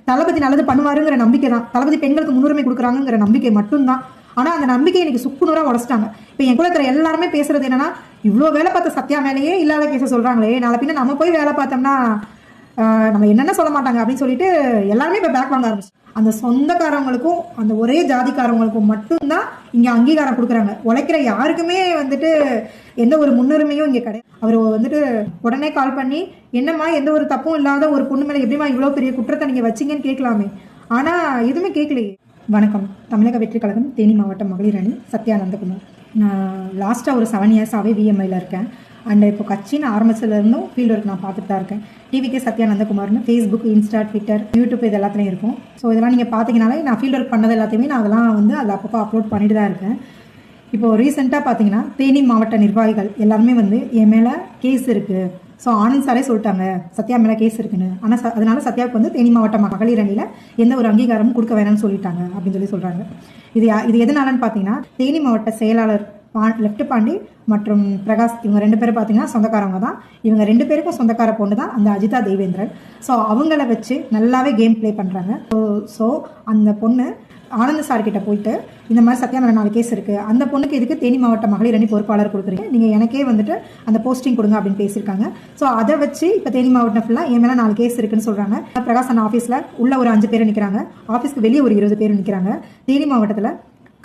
தளபதி நல்லது பண்ணுவாருங்கிற நம்பிக்கை தான். தளபதி பெண்களுக்கு முன்னுரிமை கொடுக்குறாங்கிற நம்பிக்கை மட்டும்தான். ஆனா அந்த நம்பிக்கையை இன்னைக்கு சுக்குநூறா உடச்சிட்டாங்க. இப்ப என் கூட இருக்கிற எல்லாருமே பேசுறது என்னன்னா, இவ்வளவு வேலை பார்த்த சத்யா மேலேயே இல்லாத கேஸ சொல்றாங்களே, நாளை பின்ன நம்ம போய் வேலை பார்த்தோம்னா நம்ம என்னென்ன சொல்ல மாட்டாங்க அப்படின்னு சொல்லிட்டு எல்லாருமே இப்ப பேக் வாங்க ஆரம்பிச்சு. அந்த சொந்தக்காரவங்களுக்கும் அந்த ஒரே ஜாதிக்காரவங்களுக்கும் மட்டும்தான் இங்க அங்கீகாரம் கொடுக்குறாங்க. உழைக்கிற யாருக்குமே வந்துட்டு எந்த ஒரு முன்னுரிமையும் இங்க கிடையாது. அவர் வந்துட்டு உடனே கால் பண்ணி, என்னம்மா எந்த ஒரு தப்பும் இல்லாத ஒரு பொண்ணு மேல எப்படிமா இவ்வளவு பெரிய குற்றத்தை நீங்க வச்சீங்கன்னு கேட்கலாமே, ஆனா எதுவுமே கேட்கலையே. வணக்கம். தமிழக வெற்றி கழகம் தேனி மாவட்டம் மகளிர் அணி சத்யா நந்தகுமார். நான் லாஸ்ட்டாக ஒரு 7 இயர்ஸாகவே விஎம்ஐயில் இருக்கேன். அண்ட் இப்போ கட்சின்னு ஆரம்பிச்சதுலேருந்தும் ஃபீல்டு ஒர்க் நான் பார்த்துட்டு தான் இருக்கேன். டிவிகே சத்யா நந்தகுமார்னு ஃபேஸ்புக், இன்ஸ்டா, ட்விட்டர், யூடியூப் இது எல்லாத்துலேயும் இருக்கும். ஸோ இதெல்லாம் நீங்கள் பார்த்தீங்கனாலே நான் ஃபீல்டு ஒர்க் பண்ணது எல்லாத்தையுமே நான் அதெல்லாம் வந்து அதில் அப்பப்போ அப்லோட் பண்ணிட்டு தான் இருக்கேன். இப்போ ரீசெண்டாக பார்த்தீங்கன்னா தேனி மாவட்ட நிர்வாகிகள் எல்லாருமே வந்து என் மேலே கேஸ் இருக்குது. ஸோ ஆனந்த் சாரே சொல்லிட்டாங்க சத்யா மேலே கேஸ் இருக்குன்னு. ஆனால் அதனால சத்யாவுக்கு வந்து தேனி மாவட்ட மகளிர் அணியில் எந்த ஒரு அங்கீகாரமும் கொடுக்க வேணாம்னு சொல்லிட்டாங்க அப்படின்னு சொல்கிறாங்க. இது எதனாலன்னு பார்த்தீங்கன்னா, தேனி மாவட்ட செயலாளர் லெஃப்ட் பாண்டி மற்றும் பிரகாஷ் இவங்க 2 பேரும் பார்த்தீங்கன்னா சொந்தக்காரவங்க தான். இவங்க 2 பேருக்கும் சொந்தக்கார பொண்ணு தான் அந்த அஜிதா தேவேந்திரன். ஸோ அவங்கள வச்சு நல்லாவே கேம் ப்ளே பண்ணுறாங்க. ஸோ அந்த பொண்ணு ஆனந்த் சார் கிட்ட போயிட்டு, இந்த மாதிரி சத்யா மேலே 4 கேஸ் இருக்குது, அந்த பொண்ணுக்கு இதுக்கு தேனி மாவட்ட மகளிர் அணி பொறுப்பாளர் கொடுக்குறீங்க, நீங்கள் எனக்கே வந்துட்டு அந்த போஸ்டிங் கொடுங்க அப்படின்னு பேசியிருக்காங்க. ஸோ அதை வச்சு இப்போ தேனி மாவட்டம் ஃபுல்லாக என் மேலே 4 கேஸ் இருக்குன்னு சொல்கிறாங்க. பிரகாஷ் அண்ணா ஆஃபீஸில் உள்ள ஒரு 5 பேர் நிற்கிறாங்க, ஆஃபீஸ்க்கு வெளியே ஒரு 20 பேர் நிற்கிறாங்க. தேனி மாவட்டத்தில்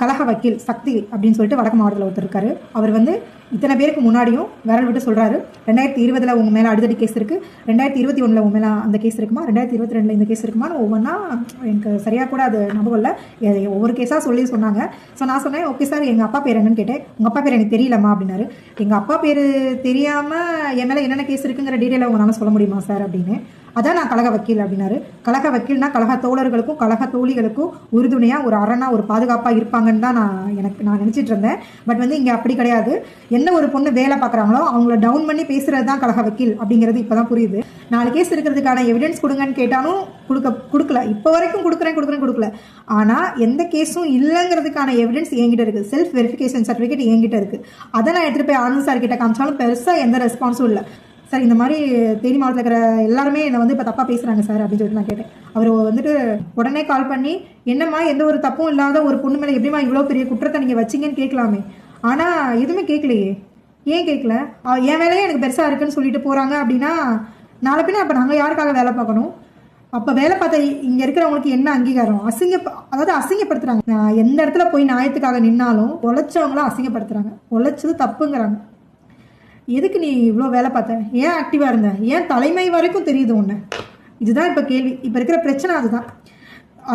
கழக வக்கீல் சக்தி அப்படின்னு சொல்லிட்டு வடக்கு மாவட்டத்தில் ஒருத்தர் இருக்காரு. அவர் வந்து இத்தனை பேருக்கு முன்னாடியும் விரல் விட்டு சொல்கிறாரு, 2020 உங்கள் மேலே அடிதடி கேஸ் இருக்குது, 2021 உங்கள் மேலே அந்த கேஸ் இருக்குமா, 2022 இந்த கேஸ் இருக்குமான்னு ஒவ்வொன்றா எனக்கு சரியாக கூட அது ஞாபகம் இல்லை, ஒவ்வொரு கேஸாக சொன்னாங்க. ஸோ நான் சொன்னேன், ஓகே சார் எங்கள் அப்பா பேர் என்னன்னு கேட்டேன். உங்கள் அப்பா பேர் எனக்கு தெரியலம்மா அப்படின்னாரு. எங்கள் அப்பா பேர் தெரியாமல் என் மேலே என்னென்ன கேஸ் இருக்குங்கிற டீட்டெயிலை உங்களால் சொல்ல முடியுமா சார் அப்படின்னு. அதான் நான் கழக வக்கீல் அப்படின்னாரு. கழக வக்கீல்னா கழக தோழர்களுக்கும் கழக தோழிகளுக்கும் உறுதுணையாக ஒரு அரணா ஒரு பாதுகாப்பாக இருப்பாங்கன்னு தான் நான் நினச்சிட்டு இருந்தேன். பட் வந்து இங்கே அப்படி கிடையாது. எந்த ஒரு பொண்ணு வேலை பார்க்குறாங்களோ அவங்கள டவுன் பண்ணி பேசுறது தான் கழக வக்கீல் அப்படிங்கிறது இப்போ தான் புரியுது. 4 கேஸ் இருக்கிறதுக்கான எவிடன்ஸ் கொடுங்கன்னு கேட்டாலும் கொடுக்கல. இப்போ வரைக்கும் கொடுக்கல. ஆனால் எந்த கேஸும் இல்லைங்கிறதுக்கான எவிடன்ஸ் என்கிட்ட இருக்குது. செல்ஃப் வெரிஃபிகேஷன் சர்டிஃபிகேட் என்கிட்ட இருக்குது. அதை நான் எடுத்துகிட்டு போய் ஆனந்த் சார் கிட்ட காமிச்சாலும் பெருசாக எந்த ரெஸ்பான்ஸும் இல்லை. சார் இந்த மாதிரி தேனி மாவட்டத்தில் இருக்கிற எல்லாருமே என்னை வந்து இப்போ தப்பாக பேசுகிறாங்க சார் அப்படின்னு சொல்லிட்டு நான் கேட்டேன். அவர் வந்துட்டு உடனே கால் பண்ணி, என்னம்மா எந்த ஒரு தப்பும் இல்லாத ஒரு பொண்ணு மேலே எப்படிமா இவ்வளோ பெரிய குற்றத்தை நீங்கள் வச்சிங்கன்னு கேட்கலாமே, ஆனால் எதுவுமே கேட்கலையே. ஏன் கேட்கல? என் வேலையே எனக்கு பெருசாக இருக்குன்னு சொல்லிட்டு போகிறாங்க அப்படின்னா நாளை பின்ன அப்போ நாங்கள் யாருக்காக வேலை பார்க்கணும்? அப்போ வேலை பார்த்த இங்கே இருக்கிறவங்களுக்கு என்ன அங்கீகாரம்? அசிங்கப்படுத்துறாங்க. நான் எந்த இடத்துல போய் நியாயத்துக்காக நின்னாலும் உழைச்சவங்களாம் அசிங்கப்படுத்துறாங்க. உழைச்சது தப்புங்கிறாங்க. எதுக்கு நீ இவ்வளோ வேலை பார்த்த? ஏன் ஆக்டிவாக இருந்த? ஏன் தலைமை வரைக்கும் தெரியுது ஒன்று? இதுதான் இப்போ கேள்வி. இப்போ இருக்கிற பிரச்சனை அதுதான்.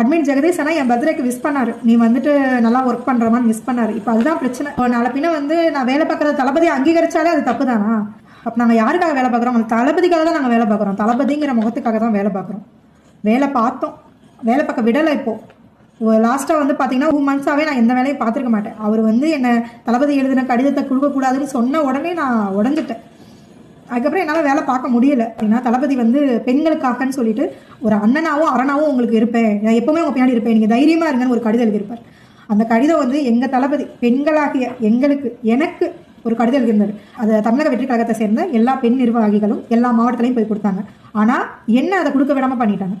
அட்மின் ஜெகதீஷ் ஆனால் என் பர்த்டேக்கு விஷ் பண்ணார், நீ வந்துட்டு நல்லா ஒர்க் பண்ணுற மாதிரி விஷ் பண்ணார். இப்போ அதுதான் பிரச்சனை. நாளை பின்ன வந்து நான் வேலை பார்க்குறது தளபதியை அங்கீகரிச்சாலே அது தப்பு தானா? அப்போ நாங்கள் யாருக்காக வேலை பார்க்குறோம்? அந்த தளபதிக்காக தான் நாங்கள் வேலை பார்க்குறோம். தளபதிங்கிற முகத்துக்காக தான் வேலை பார்க்குறோம். வேலை பார்த்தோம், வேலை பார்க்க விடலை. இப்போது லாஸ்ட்டாக வந்து பார்த்தீங்கன்னா 2 மந்த்ஸாகவே நான் எந்த வேலையும் பார்த்துருக்க மாட்டேன். அவர் வந்து என்னை தளபதி எழுதின கடிதத்தை கொடுக்கக்கூடாதுன்னு சொன்ன உடனே நான் உடஞ்சிட்டேன். அதுக்கப்புறம் என்னால் வேலை பார்க்க முடியலை. அப்படின்னா தளபதி வந்து பெண்களுக்காகன்னு சொல்லிட்டு ஒரு அண்ணனாவும் அரணாவும் உங்களுக்கு இருப்பேன், நான் எப்போவுமே உங்கள் பின்னாடி இருப்பேன், நீங்கள் தைரியமாக இருங்கன்னு ஒரு கடிதம் எழுதியிருப்பார். அந்த கடிதம் வந்து எங்கள் தளபதி பெண்களாகிய எனக்கு ஒரு கடிதம் எழுதியிருந்தார். அதை தமிழக வெற்றி கழகத்தை சேர்ந்த எல்லா பெண் நிர்வாகிகளும் எல்லா மாவட்டத்திலையும் போய் கொடுத்தாங்க. ஆனால் என்ன அதை கொடுக்க விடாமல் பண்ணிட்டாங்க.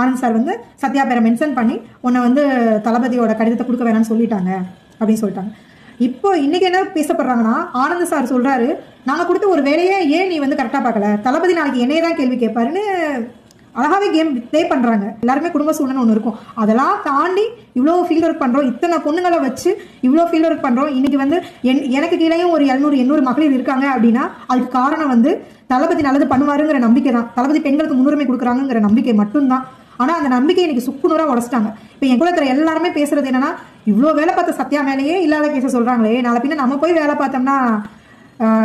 ஆனந்த் சார் வந்து சத்யா பேரை மென்ஷன் பண்ணி உன்னை வந்து தளபதியோட கடிதத்தை கொடுக்க வேணாம்னு சொல்லிட்டாங்க அப்படின்னு சொல்லிட்டாங்க. இப்போ இன்னைக்கு என்ன பேசப்படுறாங்கன்னா, ஆனந்த் சார் சொல்றாரு, நாங்கள் கொடுத்த ஒரு வேலையை ஏன் நீ வந்து கரெக்டாக பார்க்கல, தளபதி நாளைக்கு என்னையே தான் கேள்வி கேட்பாருன்னு அழகாவே கேம் ப்ளே பண்ணுறாங்க. எல்லாருமே குடும்ப சூழ்நிலை ஒன்று இருக்கும். அதெல்லாம் தாண்டி இவ்வளோ ஃபீல்ட் ஒர்க் பண்ணுறோம், இத்தனை பொண்ணுங்களை வச்சு இவ்வளோ ஃபீல்ட் ஒர்க் பண்ணுறோம். இன்னைக்கு வந்து எனக்கு கீழேயும் ஒரு 700-800 மகளிர் இருக்காங்க அப்படின்னா அதுக்கு காரணம் வந்து தளபதி நல்லது பண்ணுவாருங்கிற நம்பிக்கை தான். தளபதி பெண்களுக்கு முன்னுரிமை கொடுக்குறாங்கிற நம்பிக்கை மட்டும்தான். ஆனால் அந்த நம்பிக்கையை இன்னைக்கு சுக்குநூறாக உடச்சிட்டாங்க. இப்போ என் கூட இருக்கிற எல்லாருமே பேசுறது என்னன்னா, இவ்வளோ வேலை பார்த்த சத்யா மேலேயே இல்லாத கேஸை சொல்கிறாங்களே, நாளை பின்ன நம்ம போய் வேலை பார்த்தோம்னா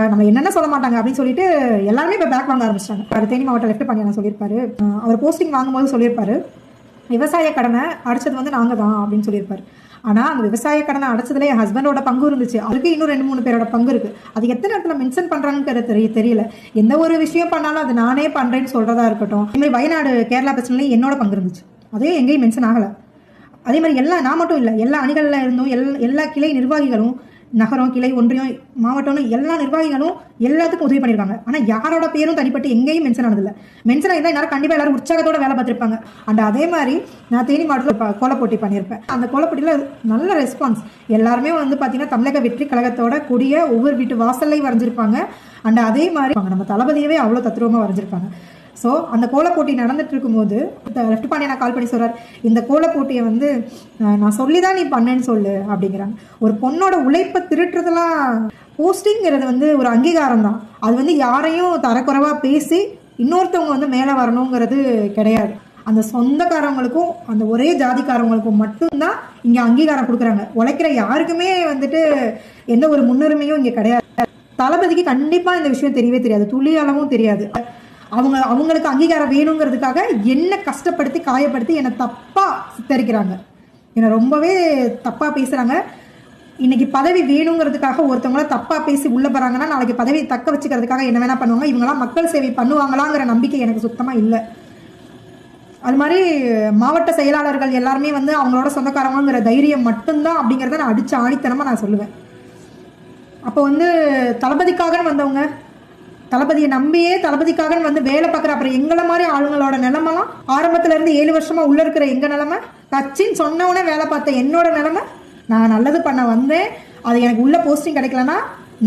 நம்ம என்னென்ன சொல்ல மாட்டாங்க அப்படின்னு சொல்லிட்டு எல்லாருமே இப்போ பேக் வாங்க ஆரம்பிச்சிட்டாங்க. அது தேனி மாவட்ட லெஃப்ட் பாண்டியன் சொல்லியிருப்பாரு. அவர் போஸ்டிங் வாங்கும்போது சொல்லியிருப்பாரு, விவசாய கடனை அடைச்சது வந்து நாங்கள் தான் அப்படின்னு சொல்லியிருப்பாரு. ஆனால் அந்த விவசாய கடனை அடைச்சதுல என் ஹஸ்பண்டோட பங்கு இருந்துச்சு. அதுக்கு இன்னும் 2-3 பேரோட பங்கு இருக்கு. அது எத்தனை இடத்துல மென்ஷன் பண்றாங்கன்னு தெரியல. எந்த ஒரு விஷயம் பண்ணாலும் அது நானே பண்றேன்னு சொல்றதா இருக்கட்டும். அதே மாதிரி வயநாடு கேரளா பிரச்சனையில என்னோட பங்கு இருந்துச்சு, அதே எங்கேயும் மென்ஷன் ஆகலை. அதே மாதிரி நான் மட்டும் இல்லை, எல்லா அணிகளில் இருந்தும் எல்லா கிளை நிர்வாகிகளும் நகரம், கிளை, ஒன்றியம், மாவட்டம்னு எல்லா நிர்வாகிகளும் எல்லாத்துக்கும் உதவி பண்ணியிருக்காங்க. ஆனால் யாரோட பேரும் தனிப்பட்டு எங்கேயும் மென்ஷன் ஆனதில்லை. மென்ஷன் ஆயிருந்தா எல்லாரும் கண்டிப்பாக எல்லாரும் உற்சாகத்தோட வேலை பார்த்துருப்பாங்க. அண்ட் அதே மாதிரி நான் தேனி மாவட்டத்தில் கோலப்போட்டி பண்ணியிருப்பேன். அந்த கோலப்போட்டியில் நல்ல ரெஸ்பான்ஸ். எல்லாருமே வந்து பார்த்தீங்கன்னா தமிழக வெற்றி கழகத்தோட கூடிய ஒவ்வொரு வீட்டு வாசல்லையும் வரைஞ்சிருப்பாங்க. அண்ட் அதே மாதிரி நம்ம தளபதியவே அவ்வளோ தத்ரூபமாக வரைஞ்சிருப்பாங்க. ஸோ அந்த கோலப்போட்டி நடந்துட்டு இருக்கும்போது லெஃப்ட் பாண்டியன் நான் கால் பண்ணி சொல்கிறார், இந்த கோலப்போட்டியை வந்து நான் சொல்லி தான் நீ பண்ணேன்னு சொல்லு அப்படிங்கிறாங்க. ஒரு பொண்ணோட உழைப்பை திருட்டுறதுலாம் போஸ்டிங்கிறது வந்து ஒரு அங்கீகாரம் தான். அது வந்து யாரையும் தரக்குறைவாக பேசி இன்னொருத்தவங்க வந்து மேலே வரணுங்கிறது கிடையாது. அந்த சொந்தக்காரவங்களுக்கும் அந்த ஒரே ஜாதிக்காரவங்களுக்கும் மட்டும்தான் இங்கே அங்கீகாரம் கொடுக்குறாங்க. உழைக்கிற யாருக்குமே வந்துட்டு எந்த ஒரு முன்னுரிமையும் இங்கே கிடையாது. தளபதிக்கு கண்டிப்பாக இந்த விஷயம் தெரியவே தெரியாது, துளி அளவும் தெரியாது. அவங்களுக்கு அங்கீகாரம் வேணுங்கிறதுக்காக என்ன கஷ்டப்படுத்தி காயப்படுத்தி என்னை தப்பாக சித்தரிக்கிறாங்க, என்னை ரொம்பவே தப்பாக பேசுகிறாங்க. இன்னைக்கு பதவி வேணுங்கிறதுக்காக ஒருத்தவங்கள தப்பாக பேசி உள்ளே போகிறாங்கன்னா நாளைக்கு பதவியை தக்க வச்சுக்கிறதுக்காக என்ன வேணால் பண்ணுவாங்க. இவங்கெல்லாம் மக்கள் சேவை பண்ணுவாங்களாங்கிற நம்பிக்கை எனக்கு சுத்தமாக இல்லை. அது மாதிரி மாவட்ட செயலாளர்கள் எல்லாருமே வந்து அவங்களோட சொந்தக்காரங்கிற தைரியம் மட்டும்தான் அப்படிங்கிறத நான் அடித்து ஆணித்தனமாக நான் சொல்லுவேன். அப்போ வந்து தளபதிக்காக வந்தவங்க, தளபதியை நம்பியே தளபதிக்காக வந்து வேலை பார்க்குற அப்புறம் எங்களை மாதிரி ஆளுங்களோட நிலைமெல்லாம் ஆரம்பத்துல இருந்து 7 வருஷமா உள்ள இருக்கிற எங்க நிலைமை, கட்சின்னு சொன்னவனே வேலை பார்த்த என்னோட நிலைமை, நான் நல்லது பண்ண வந்தேன், அது எனக்கு உள்ள போஸ்டிங் கிடைக்கலன்னா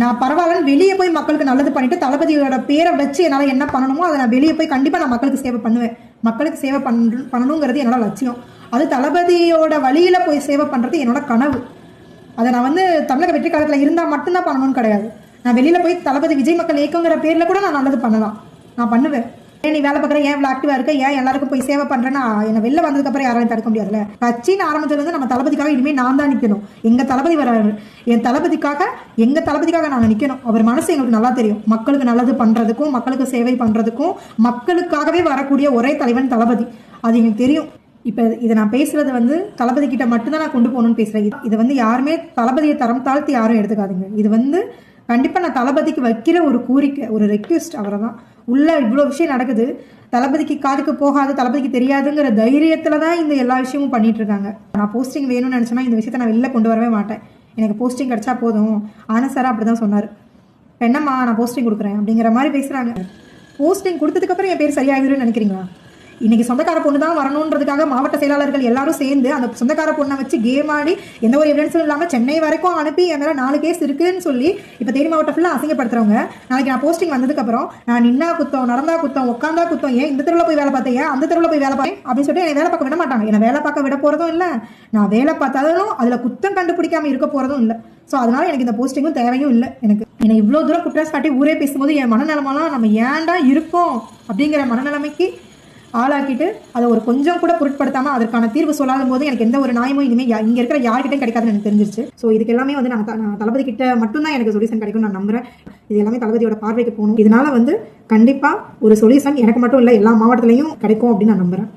நான் பரவாயில்லன்னு வெளியே போய் மக்களுக்கு நல்லது பண்ணிட்டு தளபதியோட பேரை வச்சு என்னால் என்ன பண்ணணுமோ அதை நான் வெளியே போய் கண்டிப்பாக நான் மக்களுக்கு சேவை பண்ணுவேன். மக்களுக்கு சேவை பண்ணணுங்கிறது என்னோட லட்சியம். அது தளபதியோட வழியில் போய் சேவை பண்ணுறது என்னோட கனவு. அதை நான் வந்து தமிழக வெற்றி கழகத்தில் இருந்தால் மட்டும்தான் பண்ணணும்னு கிடையாது. நான் வெளியில் போய் தளபதி விஜய் மக்கள் இயக்கங்கிற பேரில் கூட நான் நல்லது பண்ணலாம், நான் பண்ணுவேன். ஏன் நீ வேலை பார்க்குற, ஏன் இவ்வளோ ஆக்டிவாக இருக்க, ஏன் எல்லாருக்கும் போய் சேவை பண்ணுறேன்னா என்னை வெளில வந்ததுக்கப்புறம் யாராலையும் தடுக்க முடியாதுல்ல. கட்சின்னு ஆரம்பத்துலேருந்து நம்ம தளபதிக்காக இனிமேல் நான் தான் நிற்கணும். எங்கள் தளபதி வராரு, எங்கள் தளபதிக்காக நாங்கள் நிற்கணும். அவர் மனசு எங்களுக்கு நல்லா தெரியும். மக்களுக்கு நல்லது பண்ணுறதுக்கும் மக்களுக்கு சேவை பண்ணுறதுக்கும் மக்களுக்காகவே வரக்கூடிய ஒரே தலைவன் தளபதி, அது எனக்கு தெரியும். இப்போ இதை நான் பேசுறது வந்து தளபதி கிட்ட மட்டும்தான் நான் கொண்டு போகணும்னு பேசுகிறேன். இதை வந்து யாருமே தளபதியை தரம் தாழ்த்தி யாரும் எடுத்துக்காதீங்க. இது வந்து கண்டிப்பாக நான் தளபதிக்கு வைக்கிற ஒரு கோரிக்கை, ஒரு ரெக்வெஸ்ட். அவரை தான் உள்ள இவ்வளோ விஷயம் நடக்குது, தளபதிக்கு காதுக்கு போகாது, தளபதிக்கு தெரியாதுங்கிற தைரியத்தில் தான் இந்த எல்லா விஷயமும் பண்ணிட்டு இருக்காங்க. நான் போஸ்டிங் வேணும்னு நினச்சேன்னா இந்த விஷயத்தை நான் வெளில கொண்டு வரவே மாட்டேன். எனக்கு போஸ்டிங் கிடைச்சா போதும். ஆனந்த் சார் அப்படி தான் சொன்னார். என்னம்மா நான் போஸ்டிங் கொடுக்குறேன் அப்படிங்கிற மாதிரி பேசுகிறாங்க. போஸ்டிங் கொடுத்ததுக்கப்புறம் என் பேர் சரியாகிடும்னு நினைக்கிறீங்களா? இன்னைக்கு சொந்தக்கார பொண்ணு தான் வரணுன்றதுக்காக மாவட்ட செயலாளர்கள் எல்லாரும் சேர்ந்து அந்த சொந்தக்கார பொண்ணை வச்சு கேம் ஆடி எந்த ஒரு எவிடன்ஸும் இல்லாமல் சென்னை வரைக்கும் அனுப்பி என் மேலே 4 கேஸ் இருக்குன்னு சொல்லி இப்போ தேனி மாவட்டம் ஃபுல்லாக அசிங்கப்படுத்துறவங்க நாளைக்கு நான் போஸ்டிங் வந்ததுக்கப்புறம் நான் நின்னா குத்தம், நடந்தா குத்தம், உட்காந்தா குத்தம், ஏன் இந்த தெருவில் போய் வேலை பார்த்தேன், ஏன் அந்த தெருவில் போய் வேலை பார்த்தேன் அப்படின்னு சொல்லிட்டு என்னை வேலை பார்க்க விட மாட்டாங்க. என்னை வேலை பார்க்க விட போகிறதும் இல்லை, நான் வேலை பார்த்தாலும் அதில் குத்தம் கண்டுபிடிக்காம இருக்க போகிறதும் இல்லை. ஸோ அதனால எனக்கு இந்த போஸ்டிங்கும் தேவையும் இல்லை. எனக்கு என்னை இவ்வளோ தூரம் குற்றம் காட்டி ஊரே பேசும்போது என் மனநிலைமெல்லாம் நம்ம ஏன்டா இருக்கோம் அப்படிங்கிற மனநிலைமைக்கு ஆளாக்கிட்டு அதை ஒரு கொஞ்சம் கூட பொருட்படுத்தாமல் அதற்கான தீர்வு சொல்லாத போது எனக்கு எந்த ஒரு நியாயமும் இனிமேல் இங்கே இருக்கிற யார்கிட்டையும் கிடைக்காதுன்னு எனக்கு தெரிஞ்சிருச்சு. ஸோ இதுக்கு எல்லாமே வந்து நான் தளபதி கிட்ட மட்டும்தான் எனக்கு சொல்யூஷன் கிடைக்கும் நான் நம்புறேன். இது எல்லாமே தளபதியோட பார்வைக்கு போகணும். இதனால வந்து கண்டிப்பாக ஒரு சொல்யூஷன் எனக்கு மட்டும் இல்லை எல்லா மாவட்டத்திலையும் கிடைக்கும் அப்படின்னு நான் நம்புறேன்.